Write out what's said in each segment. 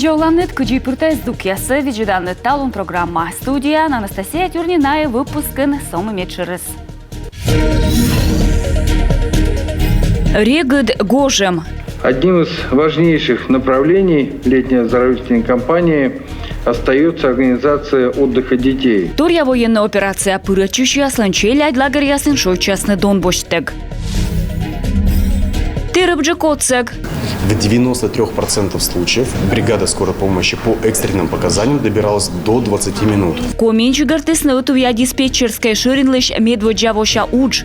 Видеоланет кыджипурта издукясы виджиданны талун программа. Студия Анастасия Тюрнина и выпускын сомы через. Регд Гожем. Одним из важнейших направлений летней оздоровительной кампании остается организация отдыха детей. Турья военная операция пырачущая сланчеля лагерь ясын шойчасны Донбоштег. Тырыбджикоцег. В 93% случаев бригада скорой помощи по экстренным показаниям добиралась до 20 минут. Коменчигар тесноватувья диспетчерская ширинлыш медводжавоша удж.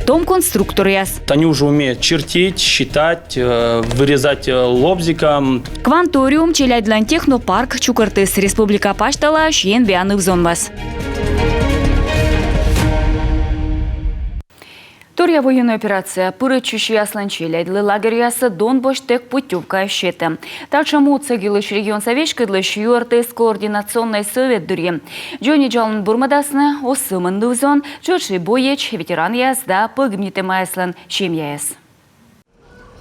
Том конструктор яс. Они уже умеют чертить, считать, вырезать лобзиком. Кванториум челядьлан технопарк Чукартыс Республика Паштала шьен бианы взонвас. Турья военная операция пырычущая асланчеля для лагеряса Донбоштег путевка щета. Такшему цегилыш регион совещкадлыш юртес координационный совет дурье. Джонни Джалн Бурмадасна осымын дузон, чурши боеч ветеран язда погибнитым айслан шемьяес.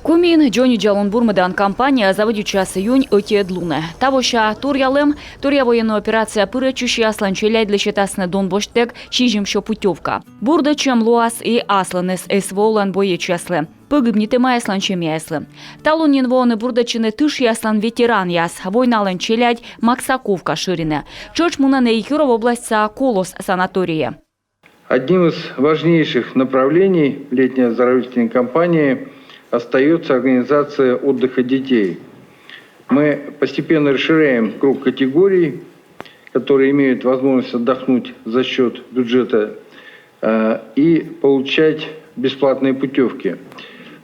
Кумин Джонни Джалон Бурмадан компания заводит час июнь оте длуны. Тавоща Турьялым, Турья военная операция пырычущая асланчеля для щетасны Донбоштег шижимшо путевка. Бурда чем луас и асланес эсволан боечаслы. Погибнитым айслан шемьяеслы. Талунин воны бурдачины тыш яслан ветеран яс. Войналын челядь Максаковка ширина. Чорч мунаны Ихюров область Колос санатория. Одним из важнейших направлений летней оздоровительной кампании остается организация отдыха детей. Мы постепенно расширяем круг категорий, которые имеют возможность отдохнуть за счет бюджета и получать бесплатные путевки.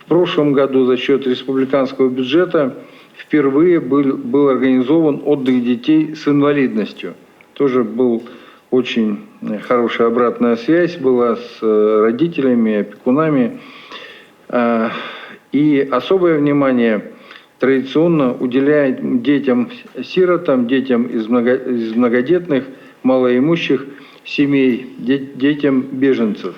В прошлом году за счет республиканского бюджета впервые был организован отдых детей с инвалидностью. Тоже был очень хорошая обратная связь была с родителями, опекунами. И особое внимание традиционно уделяет детям-сиротам, детям из многодетных, малоимущих семей, детям беженцев.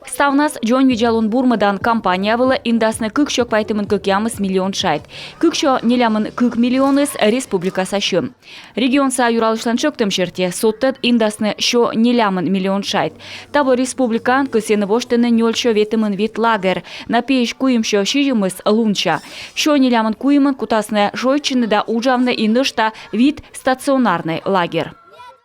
Ставнас Джон Виджалун Бурмадан компания была индасны кыкшок поэтому кыкямыс миллион шайт. Кыкшо нелямын кык миллионыс республика сащым. Регион са юралышлан шоктым черте соттет индасны шо нелямын миллион шайт. Того республикан кысены воштыны нёльшо ветымын вит лагер. Напееш куимшо шижимыс лунча. Шо нелямын куимын кутасны шойчыны да уджавны и нышта вид стационарный лагерь.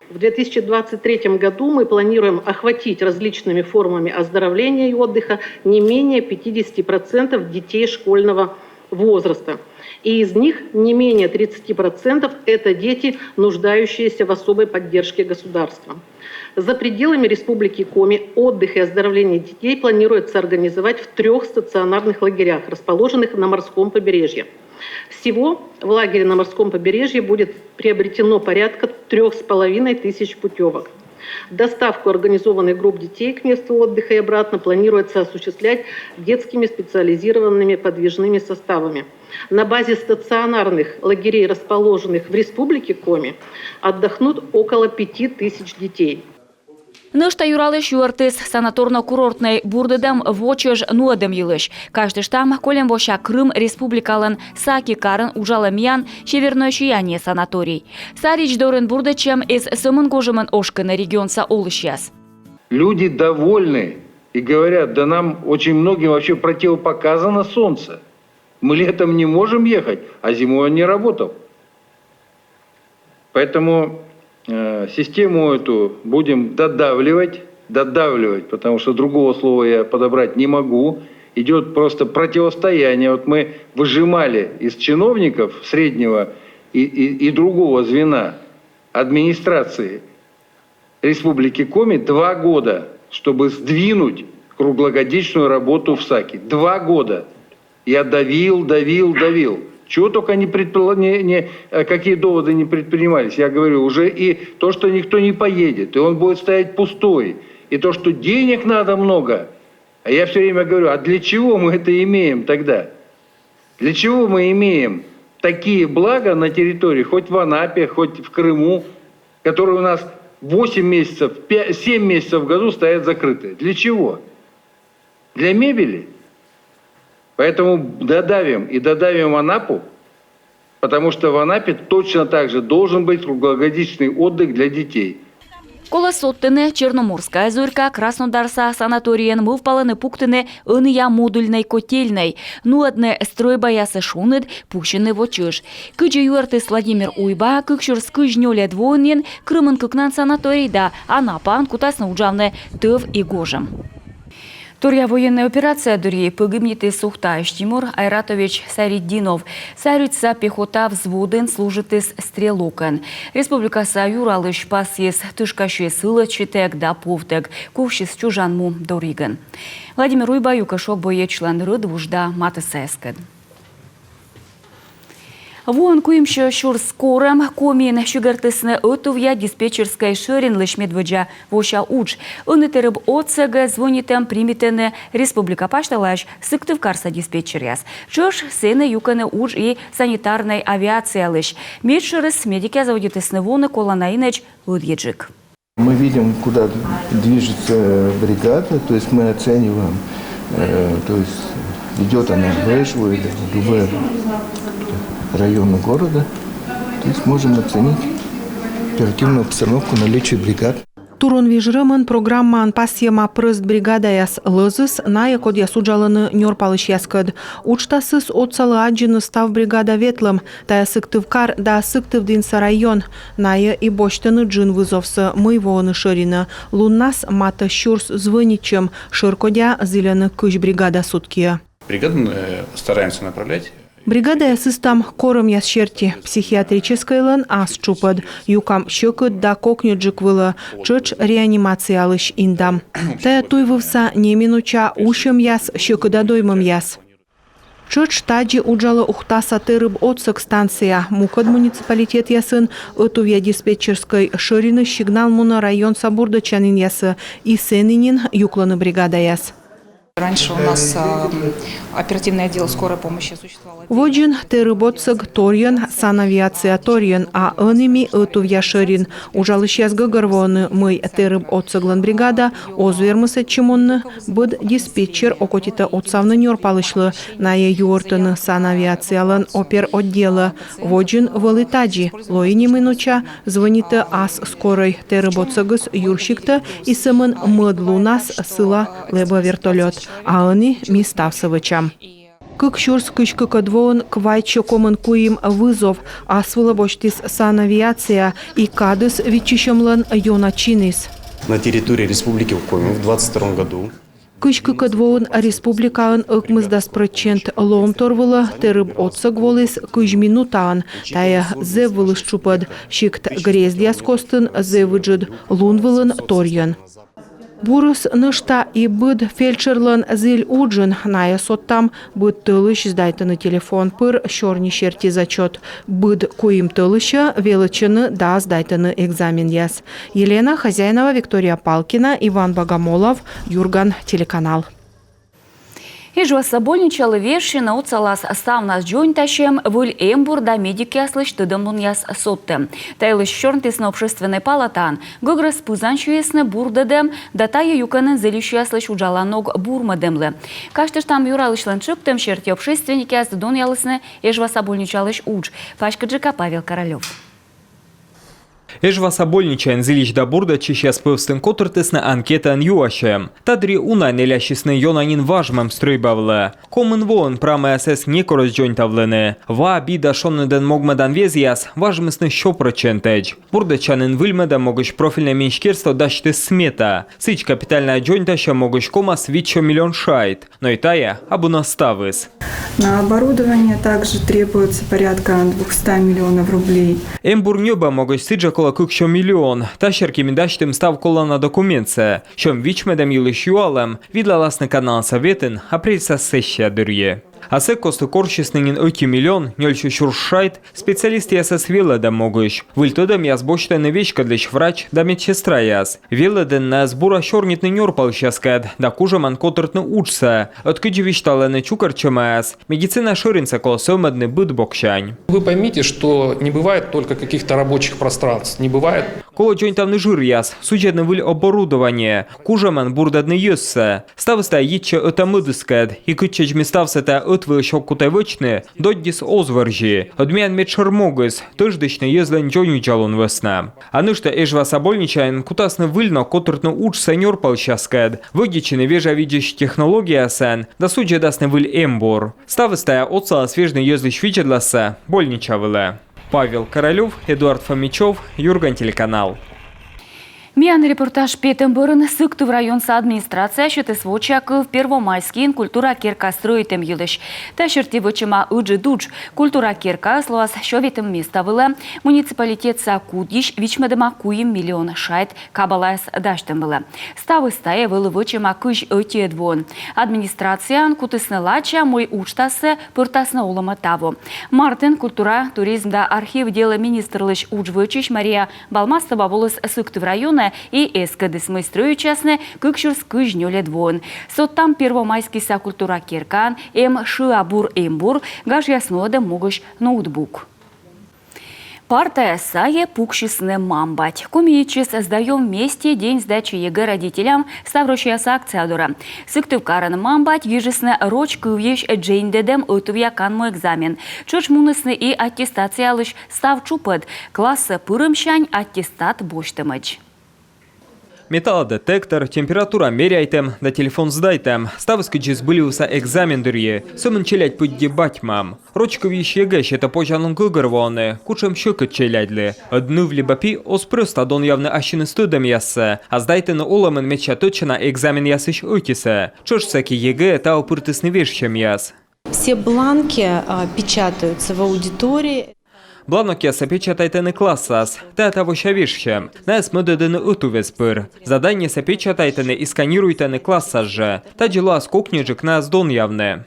В 2023 году мы планируем охватить различными формами оздоровления и отдыха не менее 50% детей школьного возраста. И из них не менее 30% это дети, нуждающиеся в особой поддержке государства. За пределами Республики Коми отдых и оздоровление детей планируется организовать в 3 стационарных лагерях, расположенных на морском побережье. Всего в лагере на морском побережье будет приобретено порядка 3500 путевок. Доставку организованных групп детей к месту отдыха и обратно планируется осуществлять детскими специализированными подвижными составами. На базе стационарных лагерей, расположенных в Республике Коми, отдохнут около 5000 детей. Нышта юралыш юртыс санаторно-курортный бурдыдам вочыж нуадым йылыш. Каждый штам колем воша Крым республикалын саки карын ужаламиян северное сияние санаторий. Сарич дорын бурдычем из сымын гожымын ошканы регионса олышьяс. Люди довольны и говорят, да нам очень многим вообще противопоказано солнце. Мы летом не можем ехать, а зимой он не работал. Поэтому систему эту будем додавливать, потому что другого слова я подобрать не могу. Идет просто противостояние. Вот мы выжимали из чиновников среднего и другого звена администрации Республики Коми 2 года, чтобы сдвинуть круглогодичную работу в САКе. 2 года. Я давил. Чего только какие доводы не предпринимались. Я говорю, уже и то, что никто не поедет, и он будет стоять пустой, и то, что денег надо много. А я все время говорю, а для чего мы это имеем тогда? Для чего мы имеем такие блага на территории, хоть в Анапе, хоть в Крыму, которые у нас 8 месяцев, 7 месяцев в году стоят закрытые? Для чего? Для мебели? Поэтому додавим Анапу, Потому что в Анапе точно так же должен быть круглогодичный отдых для детей. Колосоттыны, Черноморская зорька, Краснодарса, санаториен, мывпалыны пуктыны, ыныя модульной котельной. Нуадны стройбаясы шуныд, пущены в очыш. Кыджи юартыс Владимир Уйба, кыкшур скыжнёле двойнен, Крымын кыкнан санаторийда, Анапан кутасны уджавны тыв и гожам. Турья военная операция дурьей погибнет Сухтаевич Тимур Айратович Сариддинов. Сарюца пехота взводен служит из стрелокан. Республика Юралыш пасес тышкащие сылы читек да повтек. Кувшис чужанму дориган. Владимир Уйбаюка шок боечлан рыдвужда матысэскад. Вон куимшо шур скором комин шугартысны отувья диспетчерской шерин лишь медведжа воша уч. Он тереб отсега звонитем примитены республика пашталаш сыктыв карса диспетчеряс. Чош сыны юканы уч и санитарной авиация лишь. Медшерес медики заводитысны воны колонаинеч удъеджик. Мы видим, куда движется бригада, то есть мы оцениваем, то есть идет она в Эжву или в любой районы города, то есть можем оценить оперативную обстановку наличия бригад. Турон вижрымын программан пасьема прыст бригадаяс лызыс, ная код ясуджалыны нёрпалыш яскыд. Учтасыз отсалы аджины став бригада ветлым, тая сыктывкар да сыктывдинса район, ная и боштыны джин вызовсы мыйвоны шырины. Луннас мата щурс звыничем, шыркодя зелены кыш бригада сутки. Бригаду стараемся направлять. Бригада ясыстам корым ясчерти психиатрической лын ас чупад, юкам щекыт да кокнюджик вылы, чыч реанимациялыш индам. Тая туйвывса неминуча ушым яс, щекыда доймым яс. Чыч таджи уджалы ухтаса тырыб отсык станция. Мукад муниципалитет ясын, отувья диспетчерской шырины сигнал муна район сабурда чанин ясы, и сенинин юкланы бригада яс. Раньше у нас оперативный отдел скорой помощи существовал. Воджин терыботсыг торьен санавиация торьен, а аними отувья шырин. Ужалыш язгыгырвоны мы терыб отсыглан бригада, озвермысы чимонны, быд диспетчер окотита отсавны нёрпалышлы, ная юортыны санавиациялан опер отдела. Воджин вылытаджи, лоини минуча, звониты ас скорой терыботсыгыс юрщикта и сымын мыдлунас сыла леба вертолет. А они миставсовичам. Кыкшурс кышкыкадвоон квайчо комын куим вызов, а свылобоштис санавиация и кадыс вичищемлан йоначинис. На территории Республики Коми в 2022 году Кышкыкадвоон республикаан ыкмыздас процент лом торвыла терыб отсык волыс кыж минутаан, тая зе вылыш чупад, щикт грездяс костын зе выджид лун вылын торьен. Бурыс нышта и быд фельдшерлан зель уджин, ная соттам быд тылыш сдайтыны телефон пыр щорни щерти зачет. Быд куим тылыша величины да сдайтыны экзамен яс. Елена Хозяинова, Виктория Палкина, Иван Богомолов, Юрган, телеканал. Ижва собольничалы вершина уцалас ставнас джойнтащем вуль эмбур да медики аслыш тыдымлун яс сотты. Тайлыш щорнтисны общественный палатан, гыграс пызанчуесны бурдадем, да тая юканын зелющу яслыш уджаланог бурмадемлы. Каштыш там юралышлан шыптым шерти общественники аз дон ялысны ижва собольничалыш удж. Пашкаджика Павел Королёв. Ежва собольничайн зилищ да бурда чищас пывстын котыртысны анкетан юашем. Тадри уна нелящисны йонанин важмам стройбавлы. Комын вон прамы асэс некорос джойнтавлыны. Ва бида шонныдан могмадан везияс важмысны шо процентедж. Бурда чанын выльмада могыш профильное меньшкерство дашты смета. Сыч капитальная джойнтаща могыш комас вичо миллион шайт. Но и тая абунаставыс. На оборудование также требуется порядка 200 миллионов рублей. Эмбур нёба могыш сыджа кола кукшо миллион. Тащерки медаштым став кола на документце. Шом вичмедам юлыш юалам видлаласны канал советын апрельса сессия дырье. А се косты корчеснынин 1 миллион нёльчу шуршайт специалисты ясас велада могыш. Выльтодам яс бочтайны вещка длещ врач да медсестра яс. Веладен на сбора щорнитны нёрпал щаскад, да кужаман котыртны учса. Откыджи вишталаны чукарчамаяс. Медицина шоринца колосомадны быт бокшань. Вы поймите, что не бывает только каких-то рабочих пространств. Не бывает Коло джойнтавны жир яс, судебный выль оборудование, кужамен бурдадны йоссе. Ставыста йитче отамыдыскед, и кытчеч местався та отвыл шоккутайвычны, доддис озваржи. Одмян мет шармогыс, тыждычны езлен джойню джалун весна. А нышта эжва собольничайн, кутасны выльно, котыртны уч сеньор полщаскед. Выгичины вежа видящ технология сен, да судья дасны выль эмбор. Ставыста отцала свежный езлыч виджедласа, больничавыле. Павел Королев, Эдуард Фомичев, Юрган телеканал. Миян репортаж Петенбурн сыктыв районса администрация счеты сводчак в Первомайский культура кирка строитем юлыш. Тащерти вычима уджи дуч культура кирка слоас шовитем места выле муниципалитет Сакудиш вичмедема куим миллион шайт кабалайс даштем выле. Ставы стае вылы вычима кыш öтие двон. Администрация кутысны лача мой учтасы пыртасны улыма таву. Мартин культура туризм да архив дела министрлыш уч вычиш Мария Балмастова волос сыктыв района и эскады смыструю частны кыкшурс кыжнёле двон. Соттам Первомайский са культура киркан, шиабур эмбур, гаж яснода могуш ноутбук. Партия сае пукшисны мамбать. Комиечис сдаем вместе день сдачи ЕГЭ родителям ставрощаяса акциядора. Сыктыв каран мамбать вижесны роч кывьеш джейндедем отувья канмо экзамен. Чоч мунысны и аттестациялыш став чупыд. Классы пырымшань аттестат боштымыч. Металлодетектор, температура меряйтем, да телефон сдайтем. Ставыскачис былиуса экзамен дырье. Сымын челядь путь дебать мам. Рочка вещь егеш это пожалун гыгырвоны. Кучем щекот челядли. Одну в либопи оспрыста дон явно ащины студом яссе. А сдайтен уламен меча точно экзамен ясыш утисе. Чош всякий ЕГЭ та упыртысны вещем яс. Все бланки печатаются в аудитории. Бланок сопечатайтены классас, та того щавишще. Нас модедены утувеспыр. Задание сопечатайтены и сканируйтены классас же. Та дела скокнежек нас дон явне.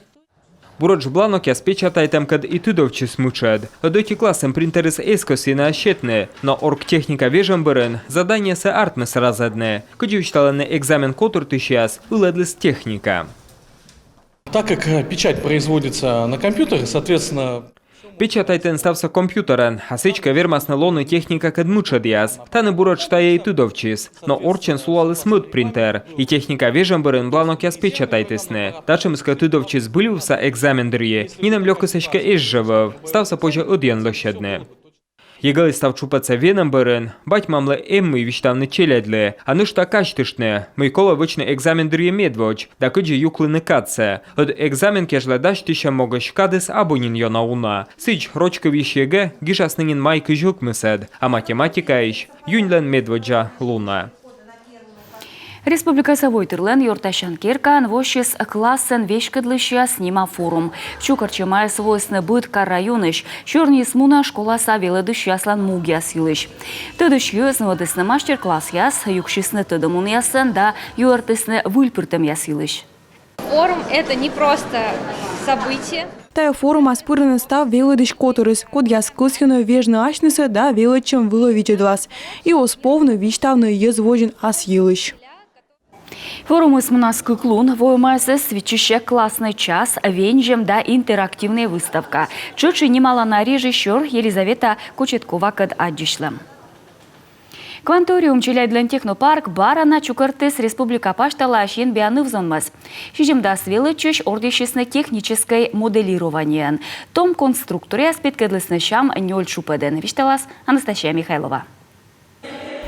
Буродж бланок спечатайтем кад и тудовчи смучед. Одоти классом принтерес эскоси на ощетны, но оргтехника вежем бырен, задание се артмес разадне. Кодючталены экзамен котур тысяс, уладлес техника. Так как печать производится на компьютере, соответственно... Печатайтен стався компьютерен, а сычка вермасна лоны техника кадмуча диас. Та не бурод штая и тудовчис. Но орчен сулалы смут принтер. И техника вежем бырен бланок я спечатайтесне. Тачемска тудовчис былювса экзамен дырье. Нинам лёгкосечка изжевав. Стався позже оден лощадне. Егалы став чупаться веном бырен, бать мамле эммы виштавны челядле, а нышта качтышне, мойкола вычны экзамен дырье медвоч, да кыджи юклыны катце. От экзамен кежле даштыша могаш кадыс абонин йона уна. Сыч рочка виш ЕГЭ гишаснынин майкы жукмысед, а математика ищ юньлен медводжа луна. Республика Савойтырлен Йорташан Киркан вощис классен вешкадлыща снима форум. Чукарчемая свойственно быт районыш, черный смуна школа савела дыщаслан мугяс юлыш. Тыдыш юзно одесны мастер-класс яс, юкшисны тыдымун ясын, да юартысны выльпыртым яс юлыш. Форум – это не просто событие. Тая форум аспырны став велыдыш которыс, код яскысхыны вежны ашнысы да велычым выловичедлас. И осповны виштавны езвожен ас елыш. Форум из Мунаскый клун воемайся свечище классный час, венжем да интерактивная выставка. Чучи немало на режиссер Елизавета Кочеткова кад аддишлем. Кванториум Челябинск технопарк барана чукартыс республика паштала ашен бианывзонмас. Шижемда свелычыш ордещесны техническое моделирование. Том конструкторе аспекткадлысны шам нёль шупеден. Вишталас Анастасия Михайлова.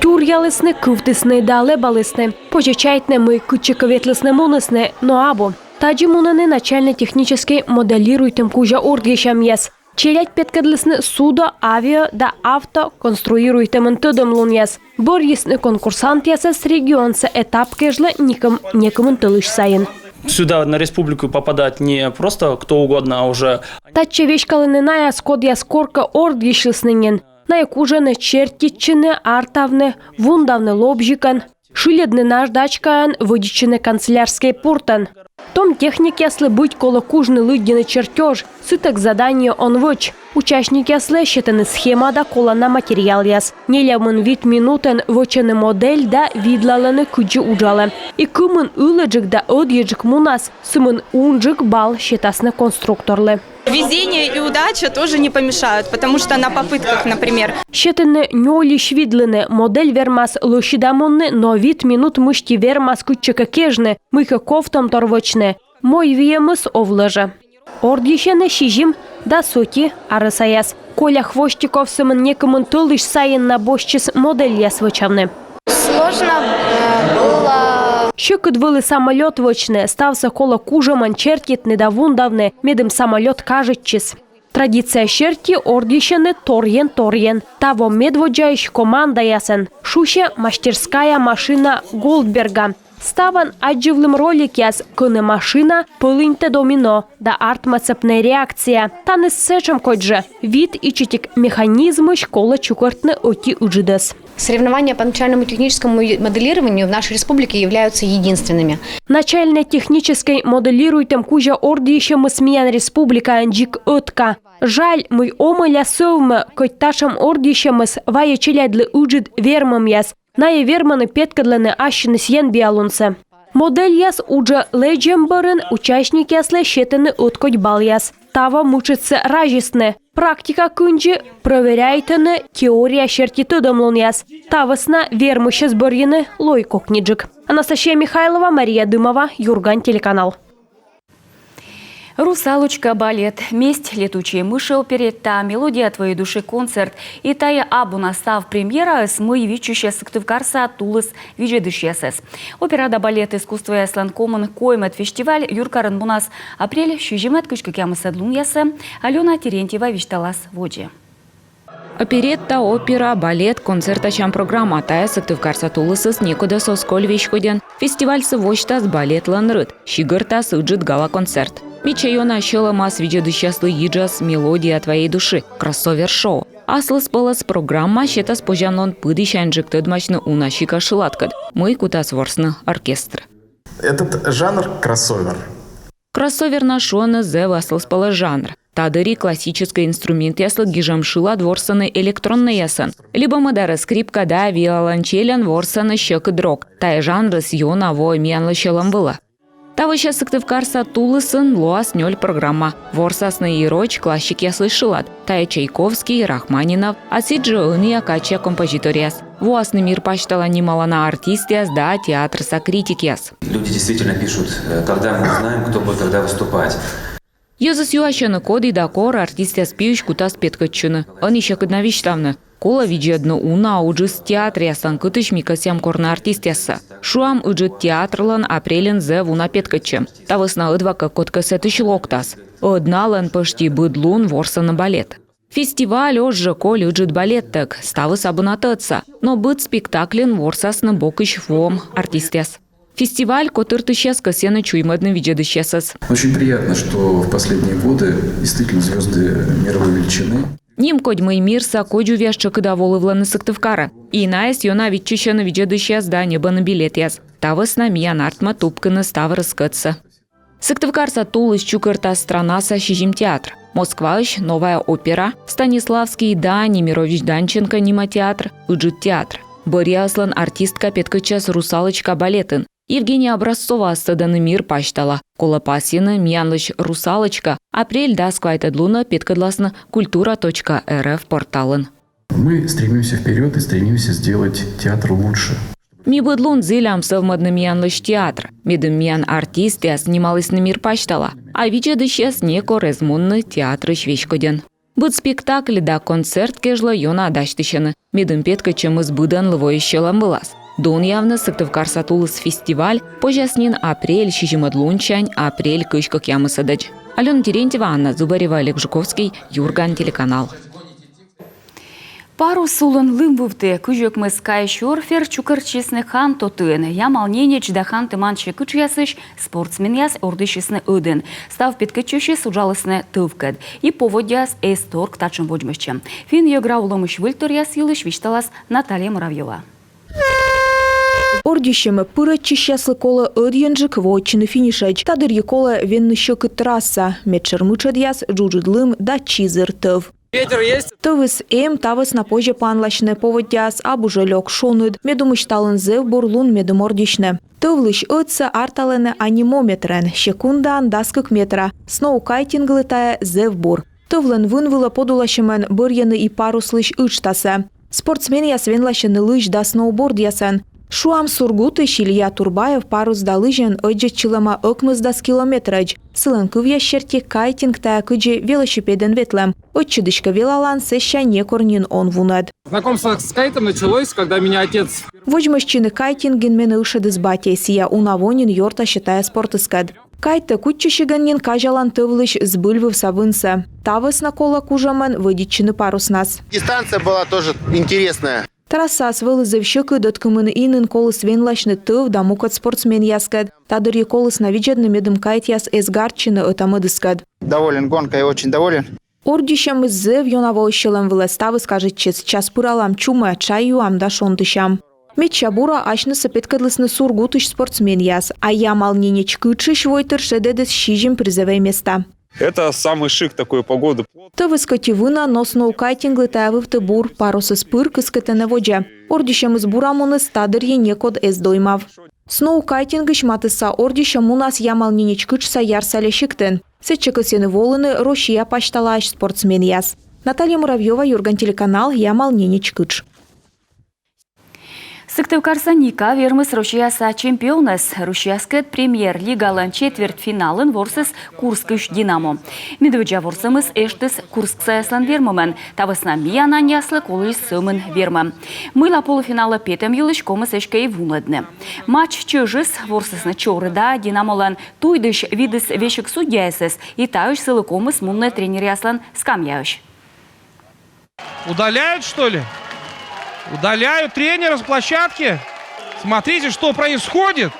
Тур ялысны, кывтысны, дале балысны. Пожечайтны мы кычыковетлысны мунысны, но або. Таджи мунаны начально-технический моделируйтым кужа ордгешам ес. Челять петкадлысны судо, авиа да авто конструируйтым тыдым лун ес. Бор есны конкурсант ясас регионса этап кежлы некым тылыш сайын. Сюда на республику попадать не просто кто угодно, а уже... Таче вешкалыныная скод яскорка ордгешлыснынен. На якужаны чертичины, артавны, вундавны лобжикан, шиледны наждачкан, выдичины канцелярской пуртан. Том техник яслы быть коло кужны лыддины чертеж, сыток задание он выч. Участник яслы считаны схема да кола на материал яс. Нелямын вид минутен вочаны модель да видлаланы куджи уджалы. И кымын ылыджик да одъеджик мунас, сымын унджик бал считасны конструкторлы. Везение и удача тоже не помешают, потому что на попытках, например. Щетине ньолі швідлине, модель вермас лошідамонне, но від минут мишті вермас кутчика кежне, миха ковтом торвочне. Мой віємис овлеже. Ордіщене шіжім, да соті, арисаяс. Коля Хвощиков симен некомун тулиш сайын на бощис модель ясвичавне. Сложно было. Що кидвили самоліт вочне, стався коло кужеман чертіт недавундавне, медим самоліт кажетчис. Традиція щерті ордіщене тор'єн. Таво медводжаїш команда ясен. Шуще мастерская машина Голдберга. Ставан адживлим ролик яс кыне машина пылыньте домино, да артмацепне реакция. Та не сечем котже. Вид и читик механизмы школа чукортне оти уджидес. Соревнования по начальному техническому моделированию в нашей республике являются единственными. Начальной технической моделируйтем кужа ордищем смеян республика анджик отка. Жаль, мы омыля совме, коть ташам ордищем вая челядли уджид вермам яс. Найе верманы петкадлене ащины сьен биалунсе. Модель яс уже леджемберен, участник ясле щетины откоть бал яс. Тава мучится ражисне. Практика кунджи проверяйтене теория щерти тыдамлон яс. Тавасна вермыще сборьены лойко книджик. Анастасия Михайлова, Мария Дымова, Юрган, телеканал. «Русалочка» балет, «Месть», «Летучие мыши» оперетта, «Мелодия твоей души» концерт и тая абуна став премьера с мы вичущая Сыктывкарса Тулыс вижедышьясес. Опера да балет искусства яслан комын коймет фестиваль юркарын бунас апрель шижимет кычкы кямысы длун ясы Алена Терентьева вичталас воджи. Оперетта, опера, балет, концерт ачам программа тая Сыктывкарса Тулысыс некуда сосколь вещходен. Фестиваль сывочтас балет ланрыт, щигыртас ыджит гала концерт. Мичайона щела мас виджедыщаслы иджас «Мелодия твоей души» кроссовер-шоу. Аслыс пылыс программа щетас пожанлон пыдыщан жыктыдмачны унащика шылаткад. Мы кутас ворсны оркестр. Этот жанр кроссовер. Кроссовер нашон зе аслыс пылы жанр. Тадыри классический инструмент яслы гижам шылат ворсаны электронный ясан. Либо мадара скрипка да виолончелян ворсаны щекы дрог. Тай жанры с йона во мянлы щелам была. Тавыща Сыктывкарса Тулысын луас нёль программа. Ворсасный ироч классик яслы шылат. Тая Чайковский, Рахманинов, асиджи ыны акача композиторияс. Вуасный мир пачтала немалана артистияс да театрса критикияс. Люди действительно пишут, когда мы узнаем, кто будет тогда выступать. Йозас юащаны коды да кор артистияс пьющ кутас петкаччыны. Он еще кыднавиштавны. Кола виджедно уна уджис театр ясан кытыш микасям корна артистяса. Шуам уджит театрлан апрелен зе вуна петкачем. Тавысна ыдвака котка сетыш локтас. Одналан почти быдлун ворсана балет. Фестиваль ожжы коль уджит балеттак. Ставы сабынатыца. Но быт спектаклен ворсасны бокыш вом артистяс. Фестиваль котыртыщас касена чуймадны виджедыщасас. Очень приятно, что в последние годы действительно звезды мировой величины. Ним кодьмый мирса коджу вяща кыда волывланы Сыктывкара. И наес йона витчища на виджедыщас да неба на билет яс. Тавыс на миян артма тупканы став раскытса. Сыктывкарса Тулыс чукырта странаса шижим театр. Москваыш новая опера. Станиславский да Немирович Данченко нима театр. Уджит театр. Борьяслан артистка петкачас «Русалочка» балетін. Евгения Образцова стаданы мир паштала. Колопасины мянлыш «Русалочка». Апрель да сквайтадлуна петкадласна культура.рф порталын. Мы стремимся вперед и стремимся сделать театр лучше. Ми быдлун зелям совмадны мянлыш театр. Медым мян артист я снималась на мир паштала. А виджедыщес неко резмунны театры швечкоден. Быт спектакль да концерт кежла йона адаштыщаны. Медым петкачем из быдан лывой щелам былас. Дон явно Сыктывкарса Тулыс фестиваль, пожаснин апрель шижимадлунчань, апрель кышка кямысадач. Алена Терентьева, Анна Зубарева, Олег Жуковский, Юрган, телеканал. Пару сулын лымбывды күжек мыскай шорфер чукарчесны хан тотыны. Ямал ненеч да хан тыманчы күчясыш спортсмен яс ордышесны ыдын. Став петкачеші суджалысны тывкад. И поводяс эсторг тачын боджмышчы. Фин егра улымыш выльтор яс йылыш вишталас Наталья Муравьева. Ордищемы пырачы щаслы кола ыдьенжик вотчины финишач. Тадыр екола венны щекы трасса. Медшермычад яс джуджидлым да чизыр тыв. Ветер есть? Тывыс тавыс на позже панлачне поводяс, абу жалек шоnud, медумыш талын зев бурлун медум ордищне. Тывлыш ытса арталене анимометрен, секундан даскык метра, сноукайтинг летая зевбур. Тывлен вынвыла подулашемен бырьяны и паруслыш ычтасы. Спортсмен ясвен лашыны лыж да сноуборд ясен. Шуам сургуты Илья Турбаев парус да лыжен ыджет чылама ыкмыздас километрыч. Сылын кывья щерти кайтинг тая кыджи велосипеден ветлем. Отчыдышка велалан сеща не корнин он вунет. Знакомство с кайтом началось, когда меня отец... Вожмащины кайтинген мене ышедыз батя сия унавонин йорта считая спортыскад. Кайтта кутчищиганнин кажалан тывлыш сбыльвы в савынса. Тавыс на кола кужамен выдиччины паруснас. Дистанция была тоже интересная. Трасса свылы завщеки доткымын инын колыс венлашны тыв да мукат спортсмен яскад. Тадырье колыс навиджадны медым кайт яс эсгарчины отамыдыскад. Доволен гонкой, очень доволен. Ордищам зев йонаво ищелем вылеставы скажет чес. Час пыралам чума, чаю амда шонтышам. Метчабура ашны сапеткадлысны сургутыш спортсмен яс. А я малненеч кычыш войтыр шедедес щижим призовые места. Это самый шик такой погоды. Тывы скотивына, но сноукайтинг летаевы в тыбур, парусы спырк и скотене воджа. Ордищам из бурамуны стадырье некод эс доймав. Сноукайтингыш матыса ордищам у нас ямал ненечкыч ярсале щиктен. Сетчекосены волыны Россия пашталаш спортсмен яс. Наталья Муравьева, Юрган телеканал, ямал ненечкыч. Сыктывкарса Ника вермыс Рушияса чемпионес. Рушияскет премьер-лигалан четвертьфиналын ворсыз Курскыш Динамо. Медведжа ворсымыз эштіз Курск саяслан вермымен. Тавысна миянан яслы колыш сымын вермі. Мыла полуфиналы петем йылыш комыс эшкей вунадны. Матч чыжыз ворсызны чорыда Динамолан туйдыш видыс вешік судьясыз и таюш сылы комыс мунны тренер яслан скамяюш. Удаляют, что ли? Удаляют тренера с площадки. Смотрите, что происходит.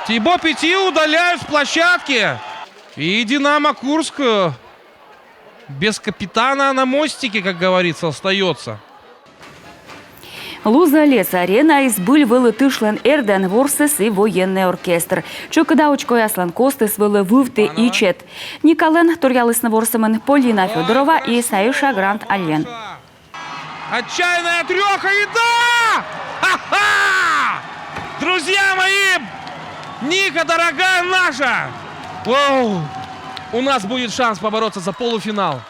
Тибо Пяти удаляют с площадки. И Динамо Курск без капитана на мостике, как говорится, остается. Луза лес арена избыль вылы тышлен эрден ворсес и военный оркестр. Чокыда очко яслан костыс вылы вывты и чет. Николен турялысны ворсымен Полина Федорова и Саюша Грант Аллен. Отчаянная трёха и да! Ха-ха! Друзья мои! Ника, дорогая наша! Воу! У нас будет шанс побороться за полуфинал.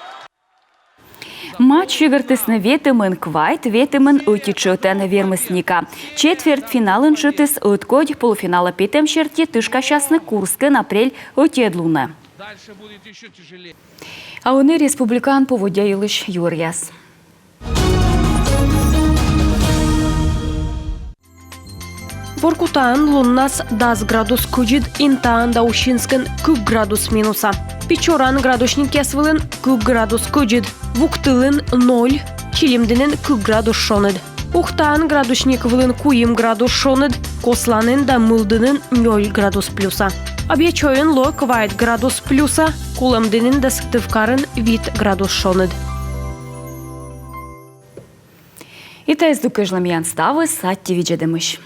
Матч игртысны ветымын квайт, ветымын утичутен вермыс Ника. Четвертьфиналын шытыс уткодь полуфинала петем щерти тышка щасны Курскын апрель утедлуны. Дальше будет еще тяжелее. А уны республикан поводя йылыш Юрьяс. Воркутаан луннас 10 градус куджид, интаан даушинскен 40 градус минуса. Печоран градусник ясвылын 40 градус куджид, вуктылын 0, чилимденен 40 градус шонед. Ухтаан градусник вылын куим градус шонед, косланын да мылдынын 0 градус плюса. Объячоен ло квайт градус плюса, куламденен да Сыктывкарын вид градус шонед. Итайз дукыжлам ян ставы сатти виджедемыш.